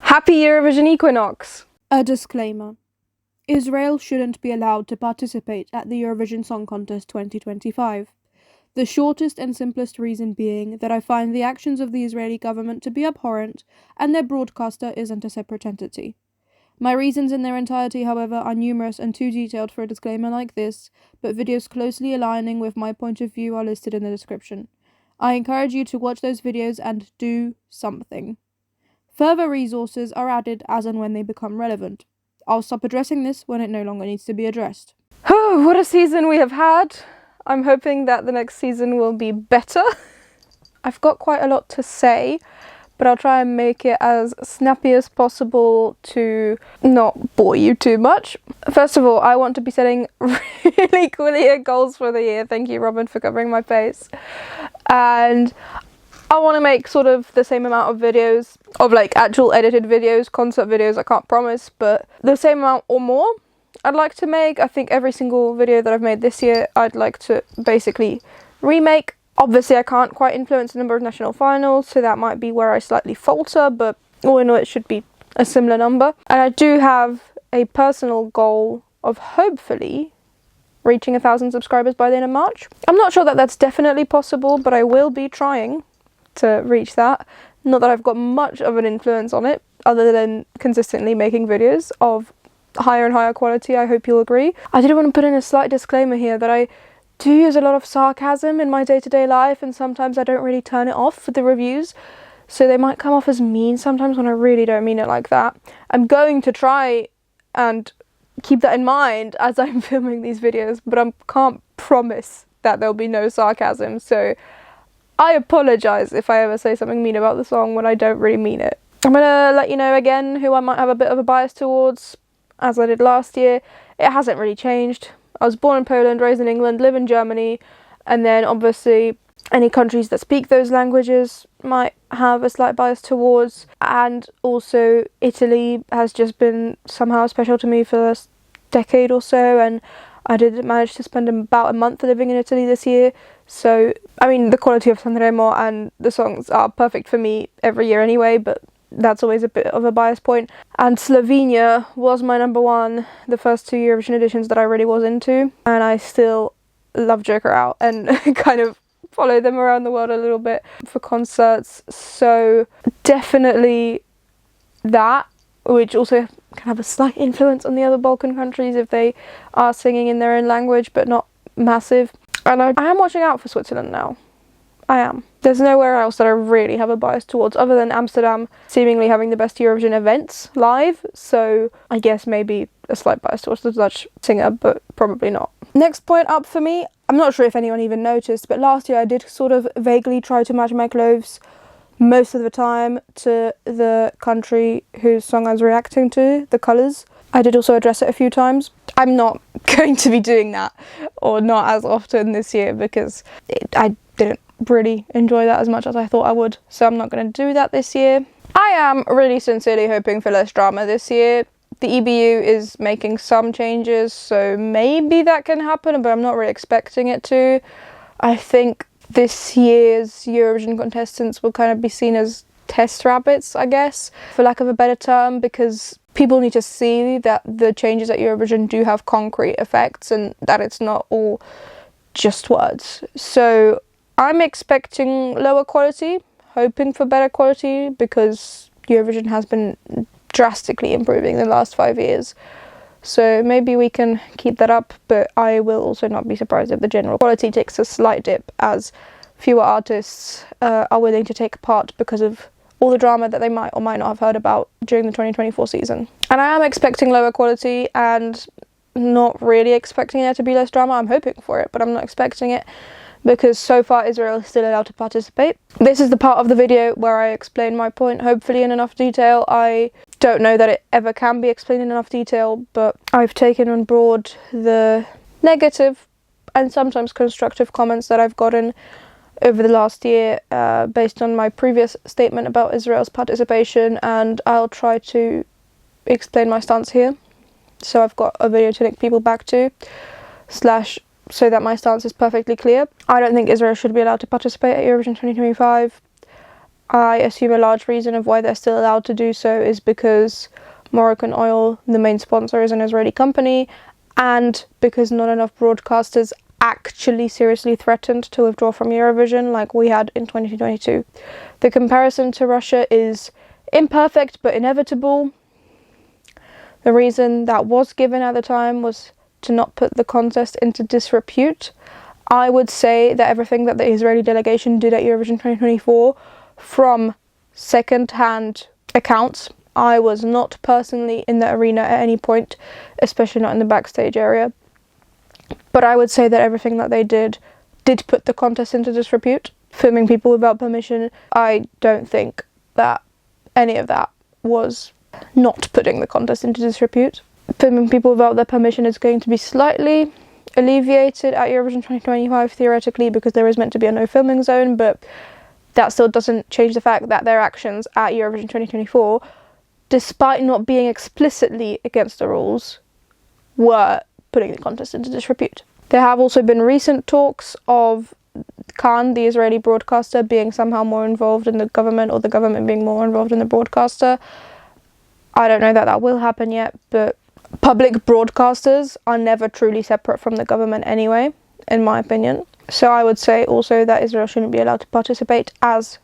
Happy Eurovision Equinox! A disclaimer. Israel shouldn't be allowed to participate at the Eurovision Song Contest 2025. The shortest and simplest reason being that I find the actions of the Israeli government to be abhorrent and their broadcaster isn't a separate entity. My reasons in their entirety, however, are numerous and too detailed for a disclaimer like this, but videos closely aligning with my point of view are listed in the description. I encourage you to watch those videos and do something. Further resources are added as and when they become relevant. I'll stop addressing this when it no longer needs to be addressed. Oh, what a season we have had! I'm hoping that the next season will be better. I've got quite a lot to say, but I'll try and make it as snappy as possible to not bore you too much. First of all, I want to be setting really clear goals for the year. Thank you, Robin, for covering my face. And I want to make sort of the same amount of videos, of like actual edited videos, concert videos, I can't promise, but the same amount or more I'd like to make. I think every single video that I've made this year, I'd like to basically remake. Obviously, I can't quite influence the number of national finals, so that might be where I slightly falter, but all in all, it should be a similar number. And I do have a personal goal of hopefully reaching 1,000 subscribers by the end of March. I'm not sure that that's definitely possible, but I will be trying to reach that. Not that I've got much of an influence on it, other than consistently making videos of higher and higher quality, I hope you'll agree. I did want to put in a slight disclaimer here that I do use a lot of sarcasm in my day-to-day life, and sometimes I don't really turn it off for the reviews, so they might come off as mean sometimes when I really don't mean it like that. I'm going to try and keep that in mind as I'm filming these videos, but I can't promise that there'll be no sarcasm, so I apologise if I ever say something mean about the song when I don't really mean it. I'm gonna let you know again who I might have a bit of a bias towards, as I did last year. It hasn't really changed. I was born in Poland, raised in England, live in Germany, and then obviously any countries that speak those languages might have a slight bias towards, and also Italy has just been somehow special to me for the last decade or so, and I did manage to spend about a month living in Italy this year. So, I mean, the quality of Sanremo and the songs are perfect for me every year anyway, but that's always a bit of a bias point. And Slovenia was my number one the first two Eurovision editions that I really was into, and I still love Joker Out and kind of follow them around the world a little bit for concerts. So definitely that, which also can have a slight influence on the other Balkan countries if they are singing in their own language, but not massive. And I am watching out for Switzerland now. I am. There's nowhere else that I really have a bias towards, other than Amsterdam seemingly having the best Eurovision events live, so I guess maybe a slight bias towards the Dutch singer, but probably not. Next point up for me, I'm not sure if anyone even noticed, but last year I did sort of vaguely try to match my clothes most of the time to the country whose song I was reacting to, the colours. I did also address it a few times. I'm not going to be doing that, or not as often this year, because I didn't really enjoy that as much as I thought I would, so I'm not going to do that this year. I am really sincerely hoping for less drama this year. The EBU is making some changes, so maybe that can happen, but I'm not really expecting it to. I think this year's Eurovision contestants will kind of be seen as test rabbits, I guess, for lack of a better term, because people need to see that the changes at Eurovision do have concrete effects and that it's not all just words. So I'm expecting lower quality, hoping for better quality, because Eurovision has been drastically improving in the last 5 years. So maybe we can keep that up, but I will also not be surprised if the general quality takes a slight dip, as fewer artists are willing to take part because of all the drama that they might or might not have heard about during the 2024 season. And I am expecting lower quality and not really expecting there to be less drama. I'm hoping for it, but I'm not expecting it, because so far Israel is still allowed to participate. This is the part of the video where I explain my point, hopefully in enough detail. I don't know that it ever can be explained in enough detail, but I've taken on board the negative and sometimes constructive comments that I've gotten over the last year based on my previous statement about Israel's participation, and I'll try to explain my stance here. So I've got a video to link people back to, slash so that my stance is perfectly clear. I don't think Israel should be allowed to participate at Eurovision 2025. I assume a large reason of why they're still allowed to do so is because Moroccan Oil, the main sponsor, is an Israeli company, and because not enough broadcasters actually seriously threatened to withdraw from Eurovision like we had in 2022. The comparison to Russia is imperfect but inevitable. The reason that was given at the time was to not put the contest into disrepute. I would say that everything that the Israeli delegation did at Eurovision 2024, from second-hand accounts, I was not personally in the arena at any point, especially not in the backstage area. But I would say that everything that they did put the contest into disrepute. Filming people without permission, I don't think that any of that was not putting the contest into disrepute. Filming people without their permission is going to be slightly alleviated at Eurovision 2025 theoretically, because there is meant to be a no filming zone, but that still doesn't change the fact that their actions at Eurovision 2024, despite not being explicitly against the rules, were putting the contest into disrepute. There have also been recent talks of Khan, the Israeli broadcaster, being somehow more involved in the government, or the government being more involved in the broadcaster. I don't know that that will happen yet, but public broadcasters are never truly separate from the government anyway, in my opinion. So I would say also that Israel shouldn't be allowed to participate, as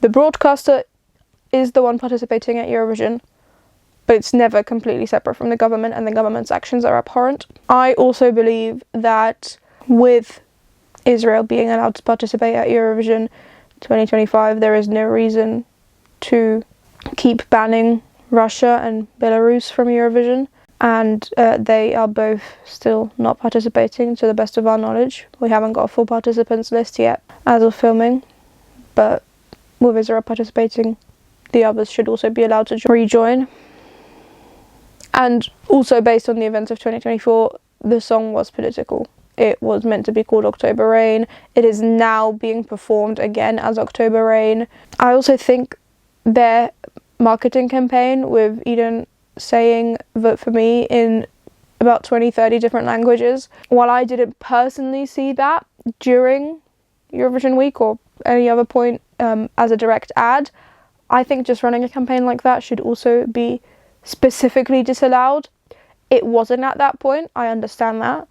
the broadcaster is the one participating at Eurovision, but it's never completely separate from the government, and the government's actions are abhorrent. I also believe that with Israel being allowed to participate at Eurovision 2025, there is no reason to keep banning Russia and Belarus from Eurovision, and they are both still not participating to the best of our knowledge. We haven't got a full participants list yet as of filming, but with Israel participating, the others should also be allowed to rejoin. And also, based on the events of 2024, the song was political. It was meant to be called October Rain. It is now being performed again as October Rain. I also think their marketing campaign with Eden saying "vote for me" in about 20-30 different languages, while I didn't personally see that during Eurovision week or any other point as a direct ad, I think just running a campaign like that should also be specifically disallowed. It wasn't at that point, I understand that,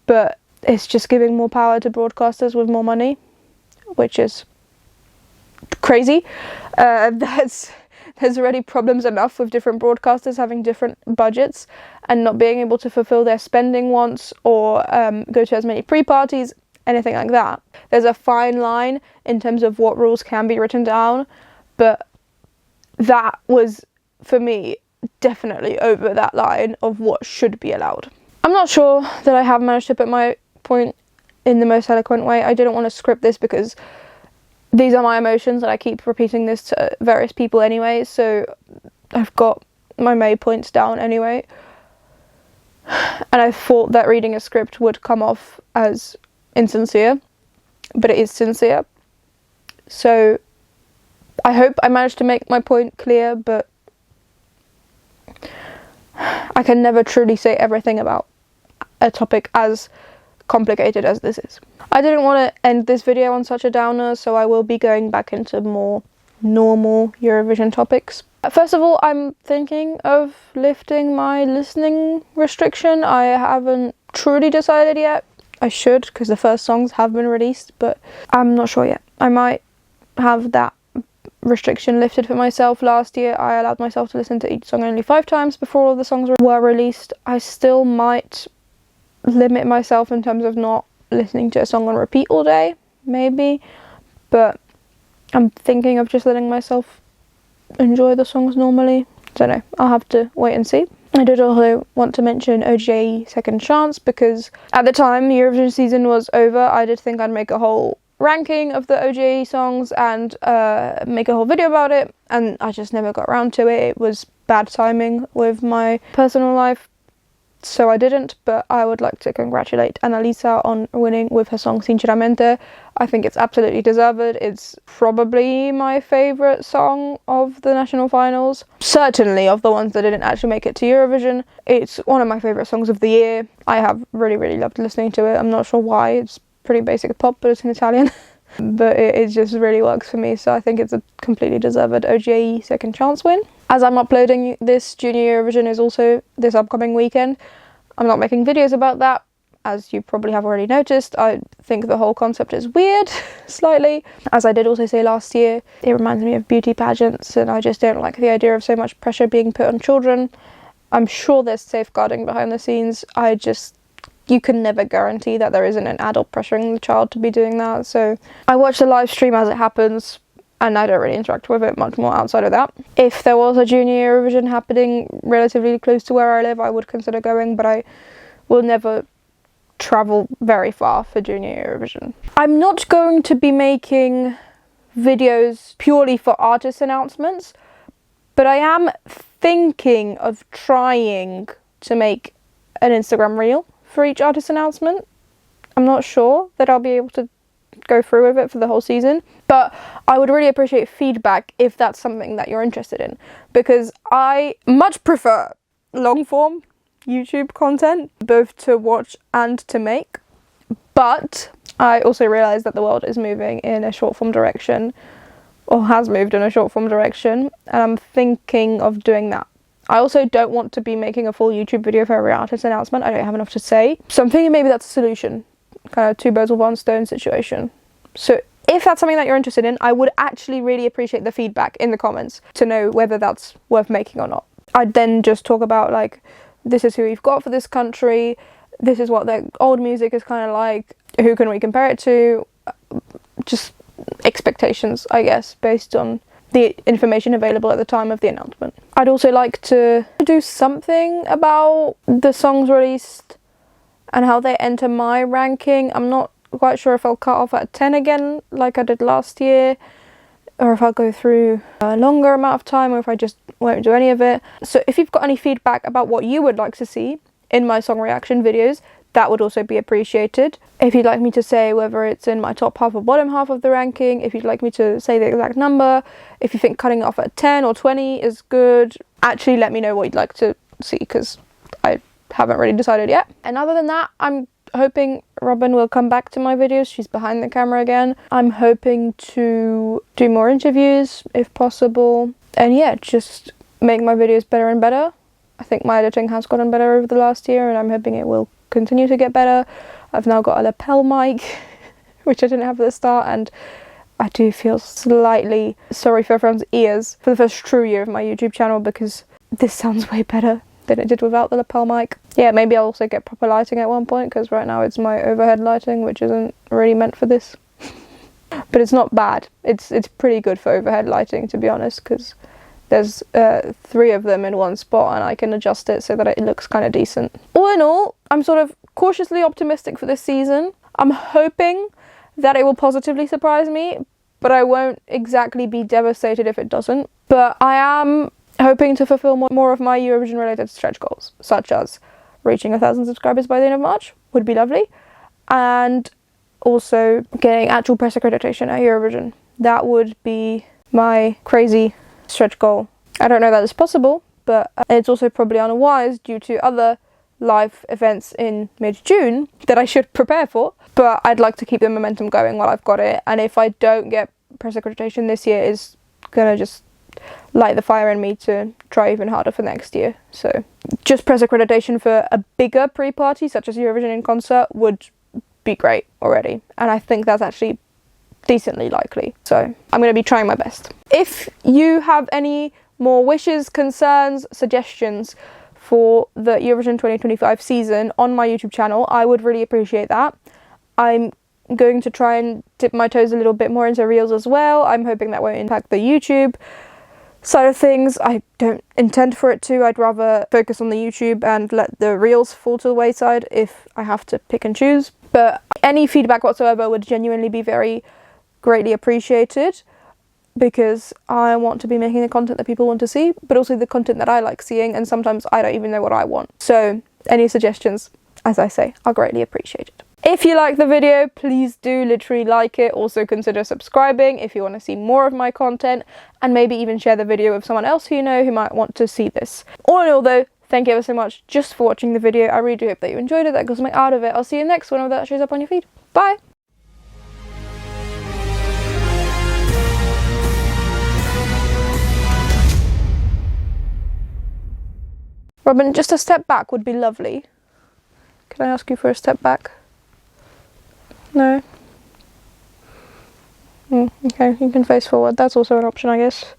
but it's just giving more power to broadcasters with more money, which is crazy. There's already problems enough with different broadcasters having different budgets and not being able to fulfill their spending wants or go to as many pre-parties, anything like that. There's a fine line in terms of what rules can be written down, but that was, for me, definitely over that line of what should be allowed. I'm not sure that I have managed to put my point in the most eloquent way. I didn't want to script this because these are my emotions and I keep repeating this to various people anyway, so I've got my main points down anyway. And I thought that reading a script would come off as insincere, but it is sincere. So I hope I managed to make my point clear, but I can never truly say everything about a topic as complicated as this is. I didn't want to end this video on such a downer, so I will be going back into more normal Eurovision topics. First of all, I'm thinking of lifting my listening restriction. I haven't truly decided yet. I should, because the first songs have been released, but I'm not sure yet. I might have that restriction lifted for myself. Last year I allowed myself to listen to each song only 5 times before all the songs were released. I still might limit myself in terms of not listening to a song on repeat all day, maybe, but I'm thinking of just letting myself enjoy the songs normally. Don't know, I'll have to wait and see. I did also want to mention OGAE Second Chance, because at the time the Eurovision season was over, I did think I'd make a whole ranking of the OGAE songs and make a whole video about it, and I just never got around to it. It was bad timing with my personal life, so I didn't, but I would like to congratulate Annalisa on winning with her song Sinceramente. I think it's absolutely deserved. It's probably my favourite song of the national finals, certainly of the ones that didn't actually make it to Eurovision. It's one of my favourite songs of the year. I have really loved listening to it. I'm not sure why. It's pretty basic pop, but it's in Italian. but it just really works for me, so I think it's a completely deserved OGAE second chance win. As I'm uploading this, Junior Eurovision is also this upcoming weekend. I'm not making videos about that, as you probably have already noticed. I think the whole concept is weird, slightly. As I did also say last year, it reminds me of beauty pageants, and I just don't like the idea of so much pressure being put on children. I'm sure there's safeguarding behind the scenes. You can never guarantee that there isn't an adult pressuring the child to be doing that. So I watch the live stream as it happens, and I don't really interact with it much more outside of that. If there was a Junior Eurovision happening relatively close to where I live, I would consider going, but I will never travel very far for Junior Eurovision. I'm not going to be making videos purely for artist announcements, but I am thinking of trying to make an Instagram reel for each artist announcement. I'm not sure that I'll be able to go through with it for the whole season, but I would really appreciate feedback if that's something that you're interested in, because I much prefer long form YouTube content, both to watch and to make, but I also realise that the world is moving in a short form direction, or has moved in a short form direction, and I'm thinking of doing that. I also don't want to be making a full YouTube video for every artist announcement. I don't have enough to say. So I'm thinking maybe that's a solution. Kind of two birds with one stone situation. So if that's something that you're interested in, I would actually really appreciate the feedback in the comments to know whether that's worth making or not. I'd then just talk about, like, this is who we've got for this country, this is what their old music is kind of like, who can we compare it to, just expectations, I guess, based on the information available at the time of the announcement. I'd also like to do something about the songs released and how they enter my ranking. I'm not quite sure if I'll cut off at 10 again like I did last year, or if I'll go through a longer amount of time, or if I just won't do any of it. So if you've got any feedback about what you would like to see in my song reaction videos, that would also be appreciated. If you'd like me to say whether it's in my top half or bottom half of the ranking, if you'd like me to say the exact number, if you think cutting it off at 10 or 20 is good, actually let me know what you'd like to see, because I haven't really decided yet. And other than that, I'm hoping Robin will come back to my videos. She's behind the camera again. I'm hoping to do more interviews if possible, and yeah, just make my videos better and better. I think my editing has gotten better over the last year, and I'm hoping it will continue to get better. I've now got a lapel mic, which I didn't have at the start, and I do feel slightly sorry for everyone's ears for the first true year of my YouTube channel, because this sounds way better than it did without the lapel mic. Yeah, maybe I'll also get proper lighting at one point, because right now it's my overhead lighting, which isn't really meant for this. But it's not bad. It's pretty good for overhead lighting, to be honest, because there's 3 of them in one spot, and I can adjust it so that it looks kind of decent. All in all, I'm sort of cautiously optimistic for this season. I'm hoping that it will positively surprise me, but I won't exactly be devastated if it doesn't. But I am hoping to fulfill more of my Eurovision related stretch goals, such as reaching 1,000 subscribers by the end of March would be lovely, and also getting actual press accreditation at Eurovision. That would be my crazy stretch goal. I don't know that it's possible, but it's also probably unwise due to other live events in mid-June that I should prepare for, but I'd like to keep the momentum going while I've got it, and if I don't get press accreditation this year, is gonna just light the fire in me to try even harder for next year. So just press accreditation for a bigger pre-party such as Eurovision in concert would be great already, and I think that's actually decently likely, so I'm going to be trying my best. If you have any more wishes, concerns, suggestions for the Eurovision 2025 season on my YouTube channel, I would really appreciate that. I'm going to try and dip my toes a little bit more into reels as well. I'm hoping that won't impact the YouTube side of things. I don't intend for it to. I'd rather focus on the YouTube and let the reels fall to the wayside if I have to pick and choose. But any feedback whatsoever would genuinely be very greatly appreciated, because I want to be making the content that people want to see, but also the content that I like seeing, and sometimes I don't even know what I want. So any suggestions, as I say, are greatly appreciated. If you like the video, please do literally like it. Also consider subscribing if you want to see more of my content, and maybe even share the video with someone else who you know who might want to see this. All in all though, thank you ever so much just for watching the video. I really do hope that you enjoyed it, that got something out of it. I'll see you next one that shows up on your feed. Bye! Robin, just a step back would be lovely. Can I ask you for a step back? No? Okay, you can face forward. That's also an option, I guess.